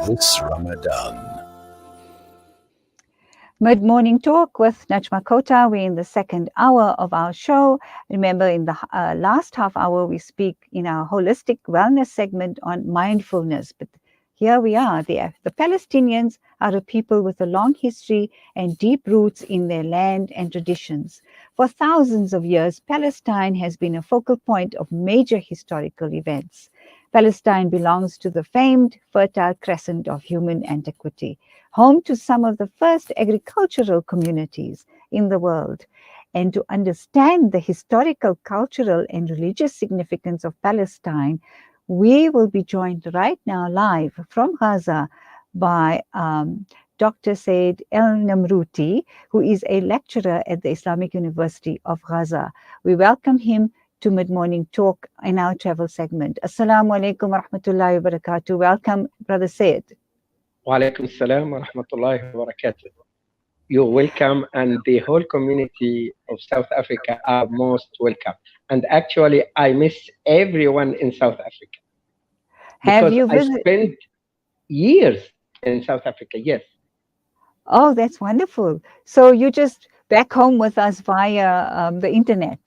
this Ramadan. Mid-morning talk with Najma Kota. We're in the second hour of our show. Remember, in the last half hour, we speak in our holistic wellness segment on mindfulness. But here we are. The Palestinians are a people with a long history and deep roots in their land and traditions. For thousands of years, Palestine has been a focal point of major historical events. Palestine belongs to the famed Fertile Crescent of human antiquity, home to some of the first agricultural communities in the world. And to understand the historical, cultural, and religious significance of Palestine, we will be joined right now live from Gaza by Dr. Said Elnamrouti, who is a lecturer at the Islamic University of Gaza. We welcome him to Mid-Morning Talk in our travel segment. Assalamu alaikum wa rahmatullahi wa barakatuh. Welcome, Brother Said. Wa alaikum assalam wa rahmatullahi wa barakatuh. You're welcome, and the whole community of South Africa are most welcome. And actually, I miss everyone in South Africa. Have you visited? I spent years in South Africa, yes. Oh, that's wonderful. So you just back home with us via the internet.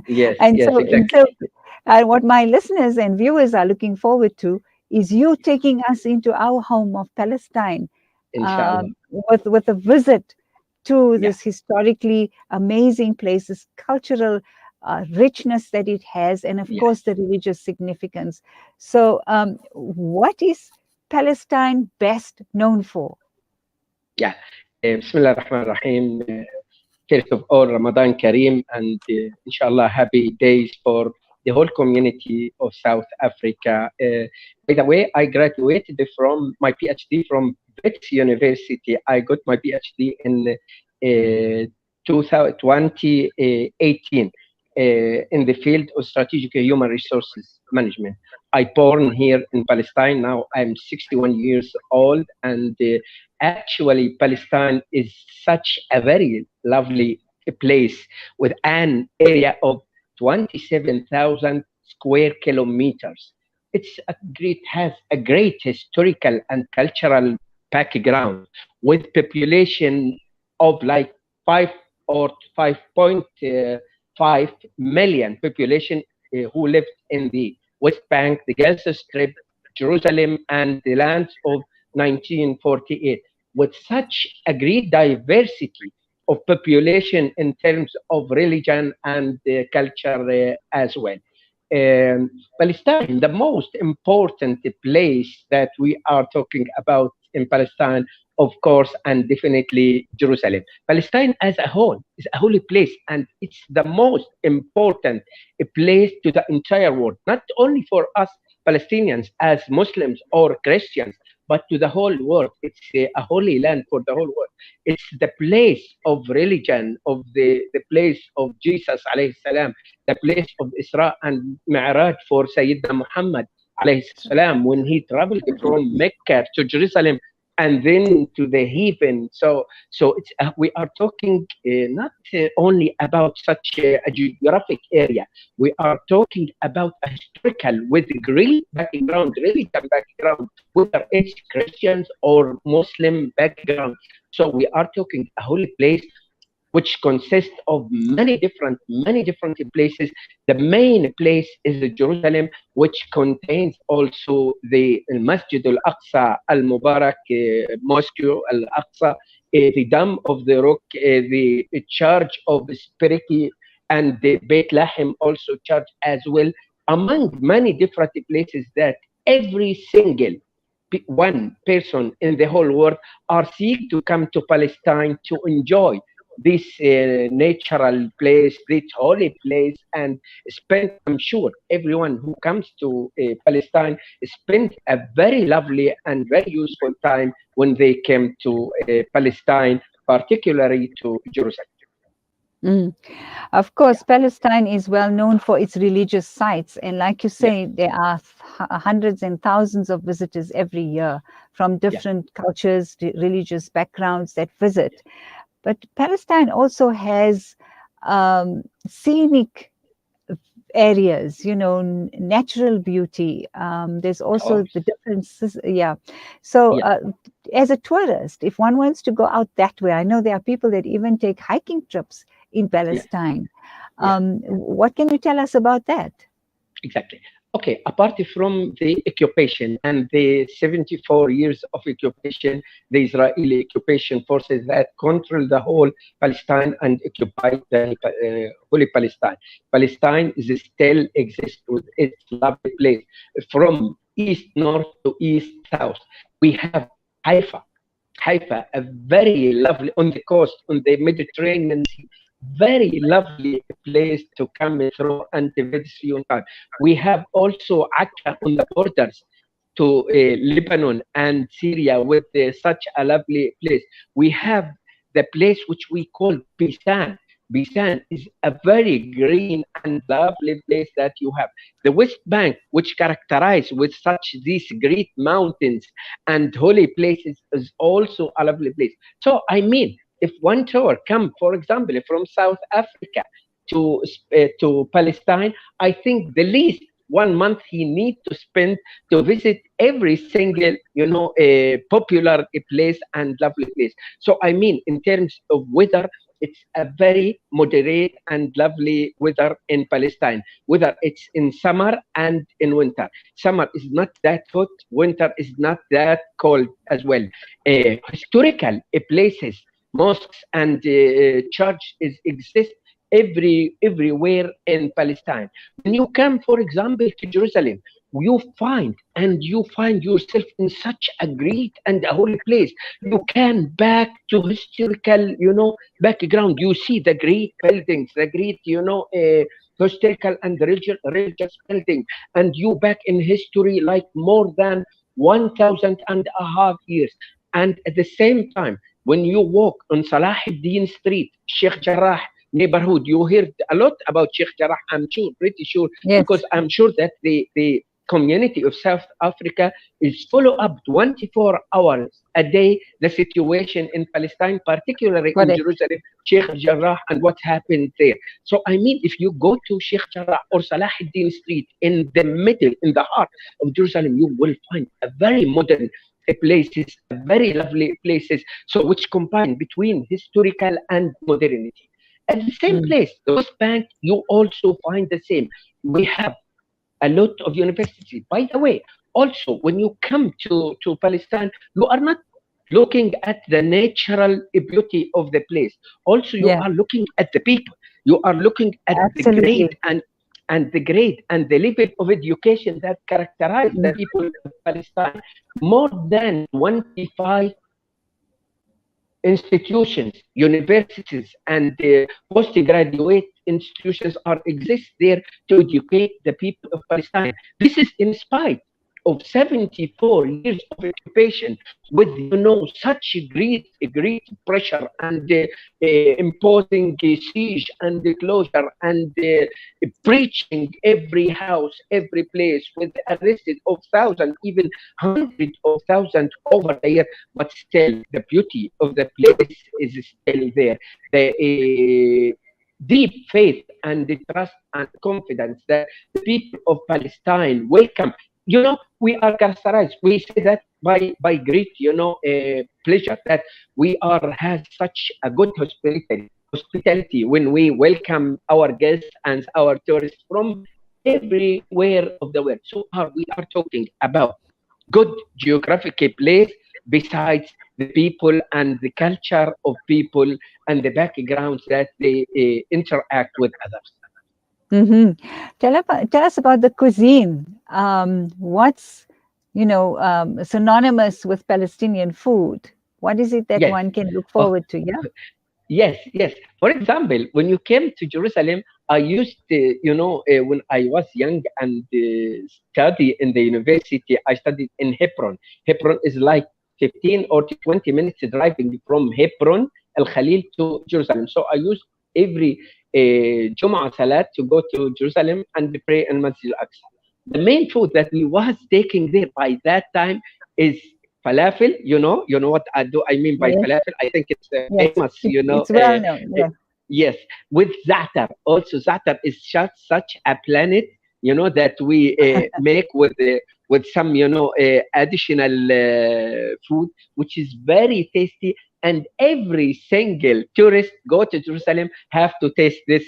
Yes, and yes, so, exactly. And what my listeners and viewers are looking forward to is you taking us into our home of Palestine with a visit to this historically amazing place, this cultural richness that it has, and of course the religious significance. So what is Palestine best known for? Yeah, Bismillah ar-Rahman ar-Rahim. First of all, Ramadan Kareem, and inshallah, happy days for the whole community of South Africa. By the way, I graduated from my PhD from Wits University. I got my PhD in 2018 in the field of strategic human resources management. I born here in Palestine. Now I'm 61 years old, and actually Palestine is such a very lovely place with an area of 27,000 square kilometers. Has a great historical and cultural background with population of like 5 or 5.5 million population who lived in the West Bank, the Gaza Strip, Jerusalem, and the lands of 1948, with such a great diversity of population in terms of religion and culture as well. Palestine, the most important place that we are talking about in Palestine, of course, and definitely Jerusalem. Palestine as a whole is a holy place, and it's the most important place to the entire world, not only for us Palestinians as Muslims or Christians, but to the whole world. It's a holy land for the whole world. It's the place of religion, of the place of Jesus alayhi salam, the place of Isra and Mi'raj for Sayyidina Muhammad alayhi salam when he traveled from Mecca to Jerusalem and then to the heaven. So it's we are talking not only about such a geographic area. We are talking about a historical with great background, religion background, whether it's Christians or Muslim background. So we are talking a holy place which consists of many different places. The main place is Jerusalem, which contains also the Masjid al-Aqsa al-Mubarak Mosque al-Aqsa, the Dome of the Rock, the Church of Spiriti, and the Beit Lahem also church as well, among many different places that every single one person in the whole world are seeking to come to Palestine to enjoy this natural place, this holy place, and spend, I'm sure everyone who comes to Palestine spend a very lovely and very useful time when they came to Palestine, particularly to Jerusalem. Of course, Palestine is well known for its religious sites. And like you say, there are hundreds and thousands of visitors every year from different cultures, religious backgrounds that visit. But Palestine also has scenic areas, natural beauty. There's Oh, also the differences. Yeah. So, yeah, as a tourist, if one wants to go out that way, I know there are people that even take hiking trips in yeah, Palestine. yeah. What can you tell us about that? Exactly. Okay, apart from the occupation and the 74 years of occupation, the Israeli occupation forces that control the whole Palestine and occupy the Holy Palestine. Palestine is still exists with its lovely place from east north to east south. We have Haifa, Haifa, a very lovely on the coast, on the Mediterranean Sea, very lovely place to come through and visit you. We have also Akka on the borders to Lebanon and Syria with such a lovely place. We have the place which we call Bisan. Bisan is a very green and lovely place that you have. The West Bank, which characterized with such these great mountains and holy places, is also a lovely place. So I mean, if one tour come, for example, from South Africa to Palestine, I think the least 1 month he need to spend to visit every single popular place and lovely place. So I mean, in terms of weather, it's a very moderate and lovely weather in Palestine. Whether it's in summer and in winter. Summer is not that hot. Winter is not that cold as well. Historical places, mosques and churches exist everywhere in Palestine. When you come, for example, to Jerusalem, you find yourself in such a great and a holy place. You can back to historical, background. You see the great buildings, the great, historical and religious building, and you back in history like more than 1,500 years. And at the same time, when you walk on Salah ad-Din Street, Sheikh Jarrah neighborhood, you heard a lot about Sheikh Jarrah. I'm sure, pretty sure, because Yes, I'm sure that the community of South Africa is follow up 24 hours a day the situation in Palestine, particularly in correct. Jerusalem, Sheikh Jarrah, and what happened there. So I mean, if you go to Sheikh Jarrah or Salah ad-Din Street in the middle, in the heart of Jerusalem, you will find a very modern places, very lovely places, so which combine between historical and modernity. At the same Mm. place, the West Bank, you also find the same. We have a lot of universities. By the way, also when you come to Palestine, you are not looking at the natural beauty of the place. Also, you Yeah, are looking at the people. You are looking at the grade absolutely. and the level of education that characterize the Mm. people of Palestine. More than 25 institutions, universities, and postgraduate institutions are exist there to educate the people of Palestine. This is in spite of 74 years of occupation, with such great pressure and imposing siege and closure and breaching every house, every place, with arrested of thousands, even hundreds of thousands over the year. But still, the beauty of the place is still there. The deep faith and the trust and confidence that the people of Palestine welcome. We are characterized. We say that by great, pleasure that we are has such a good hospitality when we welcome our guests and our tourists from everywhere of the world. So we are talking about good geographical place besides the people and the culture of people and the backgrounds that they interact with others. Hmm. Tell us about the cuisine. What's synonymous with Palestinian food? What is it that Yes. one can look Oh, forward to? Yeah. yes, yes. For example, when you came to Jerusalem, I used to, when I was young and study in the university, I studied in Hebron. Hebron is like 15 or 20 minutes driving from Hebron, Al Khalil to Jerusalem. So I used every Jum'ah Salat to go to Jerusalem and pray in Masjid Al-Aqsa. The main food that we was taking there by that time is falafel. You know what I mean by Yes. falafel. I think it's Yes. famous. It's well known. Yeah. Yes, with za'atar. Also, za'atar is just such a planet, that we make with some, additional food, which is very tasty. And every single tourist go to Jerusalem have to taste this,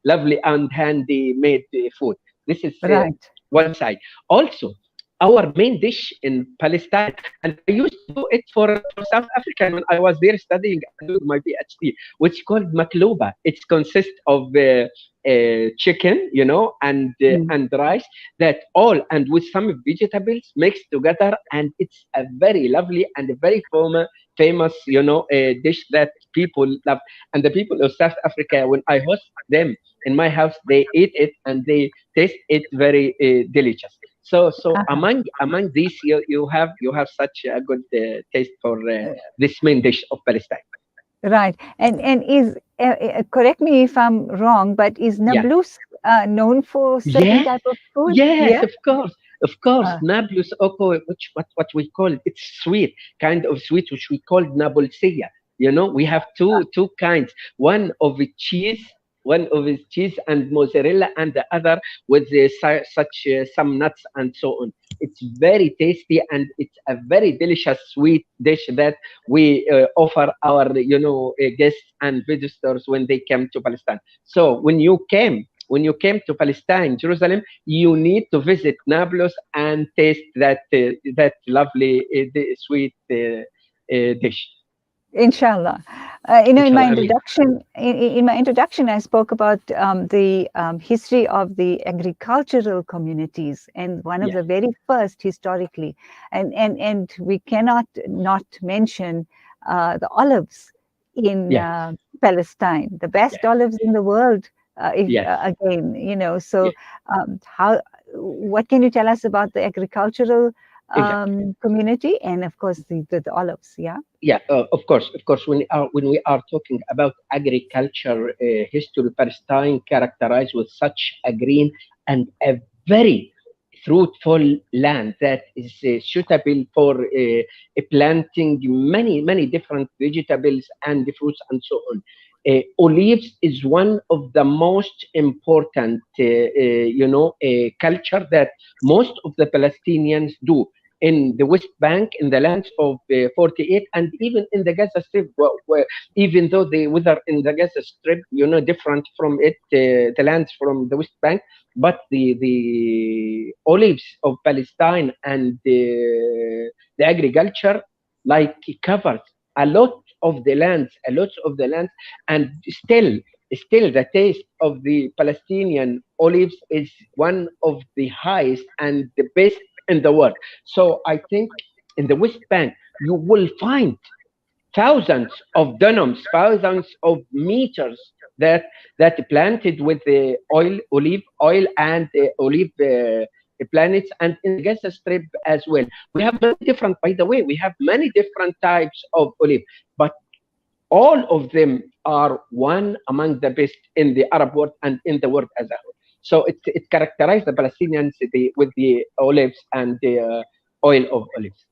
lovely and handy made food. This is Right. one side. Also, our main dish in Palestine, and I used to do it for South African when I was there studying and doing my PhD, which is called makluba. It consists of chicken, Mm. and rice, that all and with some vegetables mixed together, and it's a very lovely and a very famous, dish that people love. And the people of South Africa, when I host them in my house, they eat it and they taste it very delicious. So Uh-huh. among these, you have such a good taste for this main dish of Palestine. Right. And is correct me if I'm wrong, but is Yeah. Nablus known for certain Yes, type of food? yes, Yeah. of course, of course. Uh, Nablus oko, which what we call it, it's sweet, kind of sweet, which we call nabulsiya. We have two kinds. One of it cheese, one of it cheese and mozzarella, and the other with such some nuts and so on. It's very tasty and it's a very delicious sweet dish that we offer our guests and visitors when they come to Palestine. So when you came to Palestine, Jerusalem, you need to visit Nablus and taste that lovely sweet dish. Inshallah. In my Inshallah, Amin. introduction, in my introduction, I spoke about the history of the agricultural communities, and one of Yeah, the very first historically, and we cannot not mention the olives in yes, Palestine, the best yes, olives in the world. If yes, again, yes. so how? What can you tell us about the agricultural Exactly. community, and of course the olives? Yeah. Yeah, of course. When we are talking about agriculture history, Palestine characterized with such a green and a very fruitful land that is suitable for planting many different vegetables and fruits and so on. Olives is one of the most important, culture that most of the Palestinians do in the West Bank, in the lands of 48, and even in the Gaza Strip. Even though the weather in the Gaza Strip, different from it, the lands from the West Bank, but the olives of Palestine and the agriculture like covers a lot of the lands, and still the taste of the Palestinian olives is one of the highest and the best in the world. So I think in the West Bank you will find thousands of dunams, thousands of meters that planted with the olive oil and olive planets, and in the Gaza Strip as well. We have many different, by the way, we have many different types of olive, but all of them are one among the best in the Arab world and in the world as a whole. So it characterized the Palestinian city with the olives and the oil of olives.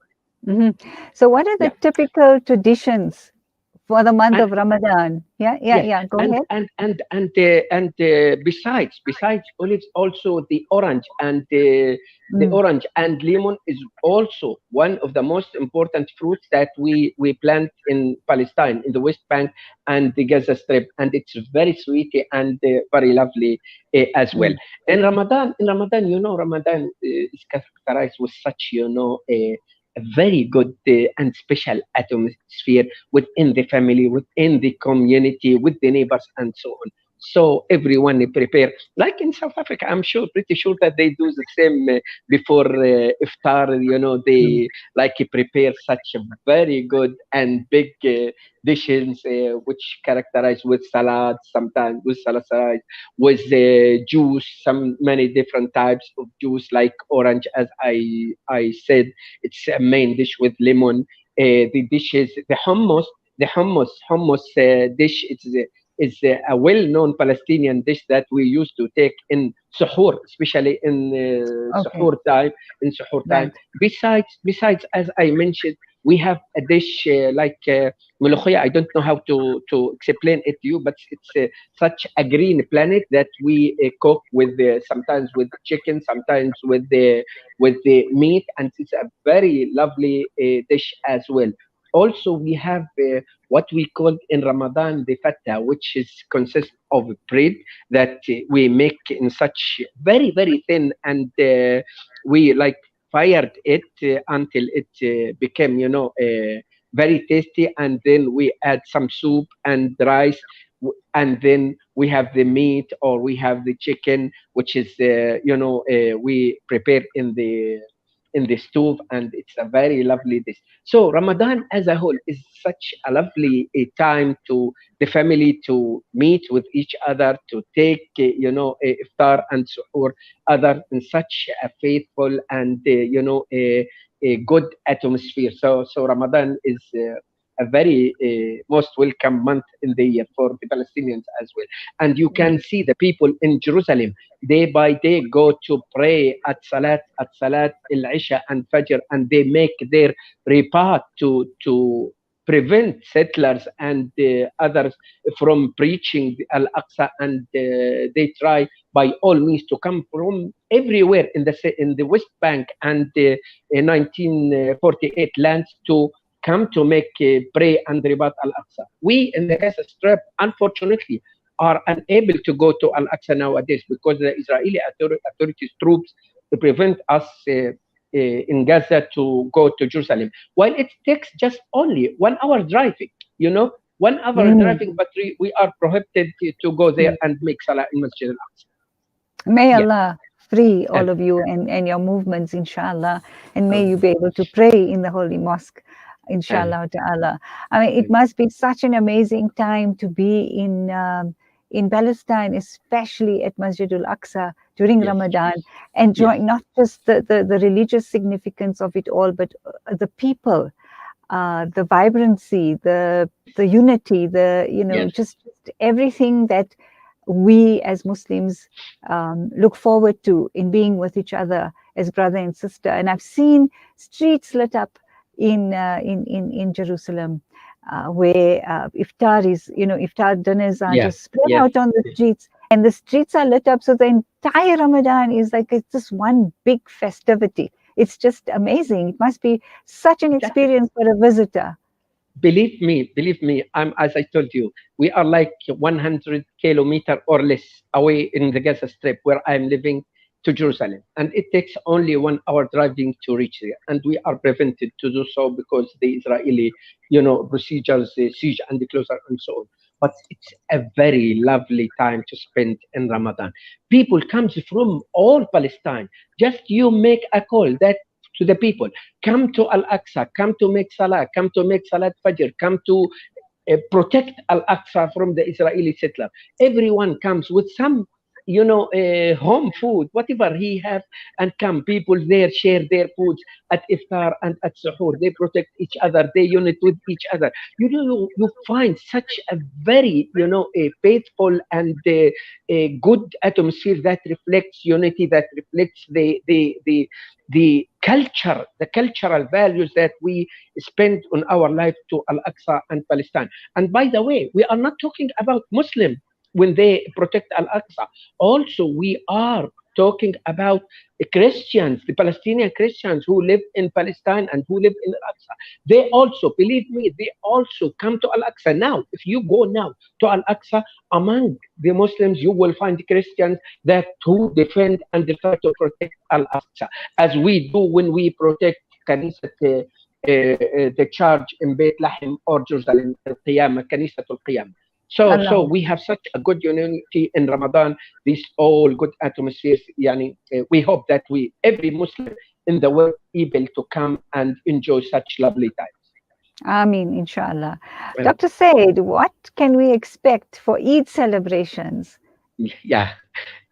Hmm. So, what are the Yeah. typical traditions for the month And of Ramadan? Yeah, yeah, yes, yeah. Go and ahead. and and and uh, and besides olives, also Mm. the orange and lemon is also one of the most important fruits that we plant in Palestine, in the West Bank and the Gaza Strip, and it's very sweet and very lovely as well. Mm. In Ramadan, Ramadan is characterized with such, a very good and special atmosphere within the family, within the community, with the neighbors, and so on. So everyone prepare, like in South Africa. I'm sure, pretty sure that they do the same before iftar. Mm. They like prepare such a very good and big dishes, which characterize with salad, sometimes with salad, with juice, some many different types of juice, like orange, as I said. It's a main dish with lemon. The dishes, the hummus dish. It's a well-known Palestinian dish that we used to take in suhoor, especially in Okay. suhoor time. In suhoor time, Right. besides, as I mentioned, we have a dish like ملوخية. I don't know how to explain it to you, but it's such a green planet that we cook with sometimes with chicken, sometimes with the meat, and it's a very lovely dish as well. Also, we have what we call in Ramadan the fatta, which is consists of bread that we make in such very thin, and we like fired it until it became, very tasty, and then we add some soup and rice, and then we have the meat or we have the chicken, which is we prepare in the stove, and it's a very lovely dish. So Ramadan as a whole is such a lovely time to the family to meet with each other, to take iftar and suhoor other in such a faithful and a good atmosphere. So Ramadan is a very most welcome month in the year for the Palestinians as well. And you can see the people in Jerusalem day by day go to pray at Salat al-Isha and Fajr, and they make their repart to prevent settlers and others from preaching Al-Aqsa, and they try by all means to come from everywhere in the West Bank and 1948 lands to come to make pray and Ribat Al-Aqsa. We in the Gaza Strip, unfortunately, are unable to go to Al-Aqsa nowadays because the Israeli authorities troops prevent us in Gaza to go to Jerusalem. While it takes just only 1 hour driving, 1 hour Mm. driving, but we are prohibited to go there Mm. and make Salah in Masjid Al-Aqsa. May Yeah. Allah free Uh, all of you and your movements, inshallah, and may um, you be able to pray in the holy mosque, um, inshallah ta'ala. I mean, it um, must be such an amazing time to be in Palestine, especially at Masjidul Aqsa during yes, Ramadan, enjoying yes, not just the religious significance of it all, but the people, the vibrancy, the unity, yes. just everything that we as Muslims look forward to in being with each other as brother and sister. And I've seen streets lit up in Jerusalem. Where iftar is, iftar dinners are Yeah, just spread yeah. out on the streets, and the streets are lit up. So the entire Ramadan is like it's just one big festivity. It's just amazing. It must be such an Exactly. experience for a visitor. Believe me, I'm as I told you, we are like 100 kilometer or less away in the Gaza Strip where I'm living to Jerusalem, and it takes only 1 hour driving to reach there, and we are prevented to do so because the Israeli, procedures, siege and the closure and so on. But it's a very lovely time to spend in Ramadan. People comes from all Palestine. Just you make a call that to the people, come to Al-Aqsa, come to make Salah, come to make Salat Fajr, come to protect Al-Aqsa from the Israeli settler. Everyone comes with some, home food, whatever he have, and come. People there share their foods at iftar and at suhoor. They protect each other. They unite with each other. You find such a very, a faithful and a good atmosphere that reflects unity, that reflects the culture, the cultural values that we spend on our life to Al-Aqsa and Palestine. And by the way, we are not talking about Muslim when they protect Al-Aqsa. Also, we are talking about the Christians, the Palestinian Christians who live in Palestine and who live in Al-Aqsa. They also, believe me, they also come to Al-Aqsa. Now, if you go now to Al-Aqsa, among the Muslims, you will find Christians that who defend and try to protect Al-Aqsa, as we do when we protect Kanisat the church in Beit Lahem or Jerusalem, Al-Qiyamah, Kanisat al-Qiyamah. So Allah. we have such a good unity in Ramadan, this all good atmospheres. Yani, we hope that every Muslim in the world able to come and enjoy such lovely times. Ameen, inshallah. Well, Dr. Said, what can we expect for Eid celebrations yeah,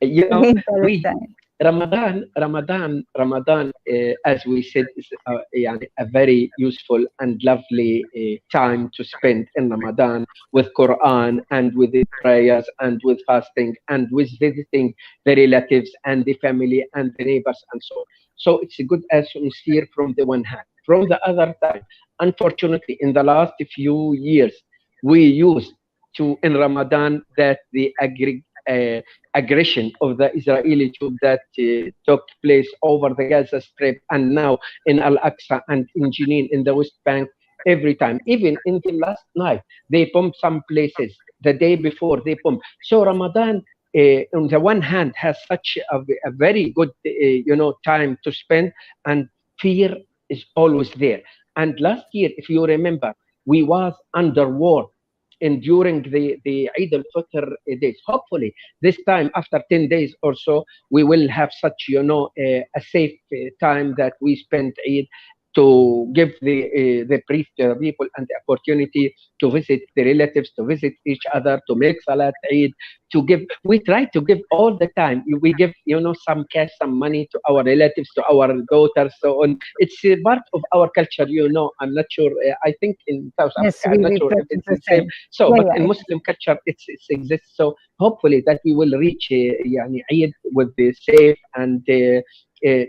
you know, in we Palestine? Ramadan, as we said, is يعني a very useful and lovely time to spend in Ramadan with Quran and with the prayers and with fasting and with visiting the relatives and the family and the neighbors and so on. So it's a good atmosphere from the one hand. From the other side, unfortunately, in the last few years, we used to in Ramadan that the aggression of the Israeli troop that took place over the Gaza Strip and now in Al Aqsa and in Jenin in the West Bank every time. Even in the last night, they bombed some places. The day before, they bombed. So Ramadan, on the one hand, has such a very good, time to spend, and fear is always there. And last year, if you remember, we was under war and during the Eid al-Fitr days. Hopefully, this time after 10 days or so, we will have such, a safe time that we spend Eid to give the brief to the people and the opportunity to visit the relatives, to visit each other, to make Salat Eid, to give. We try to give all the time. We give, some cash, some money to our relatives, to our daughters, so on. It's a part of our culture, I'm not sure. I think in South Yes, Africa, I'm not we sure if practice it's the the same. same. So, Yeah, but in yeah. Muslim culture, it exists. So hopefully that we will reach يعني Eid with the safe and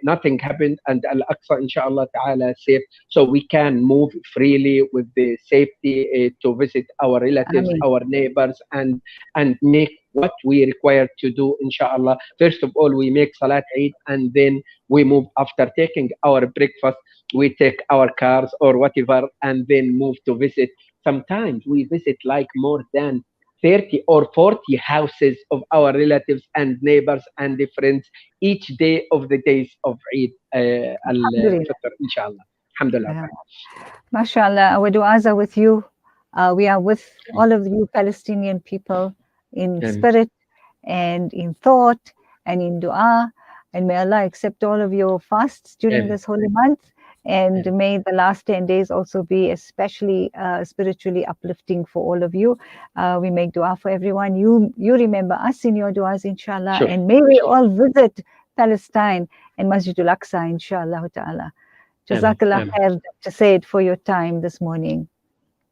nothing happened and Al-Aqsa inshallah ta'ala safe, so we can move freely with the safety to visit our I relatives, mean, our neighbors, and make what we require to do inshallah. First of all, we make Salat Eid and then we move. After taking our breakfast, we take our cars or whatever and then move to visit. Sometimes we visit like more than 30 or 40 houses of our relatives and neighbors and the friends each day of the days of Eid alhamdulillah. al-Fitr, inshallah. Alhamdulillah. Yeah. MashaAllah, our du'as are with you. We are with all of you Palestinian people in Amen. spirit and in thought and in dua. And may Allah accept all of your fasts during Amen. this holy month. And Amen. may the last 10 days also be especially spiritually uplifting for all of you. We make dua for everyone. You remember us in your duas, inshallah. Sure. And may we Sure. all visit Palestine and Masjid al-Aqsa, inshallah ta'ala. Amen. Jazakallah Amen. khair, Dr. Said, for your time this morning.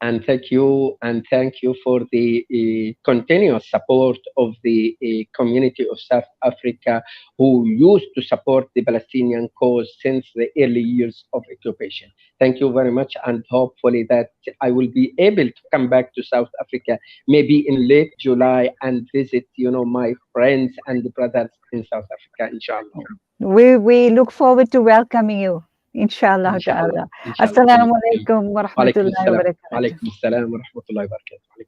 And thank you for the continuous support of the community of South Africa who used to support the Palestinian cause since the early years of occupation. Thank you very much, and hopefully that I will be able to come back to South Africa maybe in late July and visit, my friends and brothers in South Africa, inshallah. We look forward to welcoming you, inshallah Inshallah. ta'ala. Inshallah. Assalamu alaikum wa Walaikum rahmatullahi wa assalam. barakatuh. Walaikum assalam wa rahmatullahi wa barakatuh.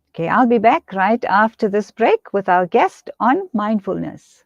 Okay, I'll be back right after this break with our guest on mindfulness.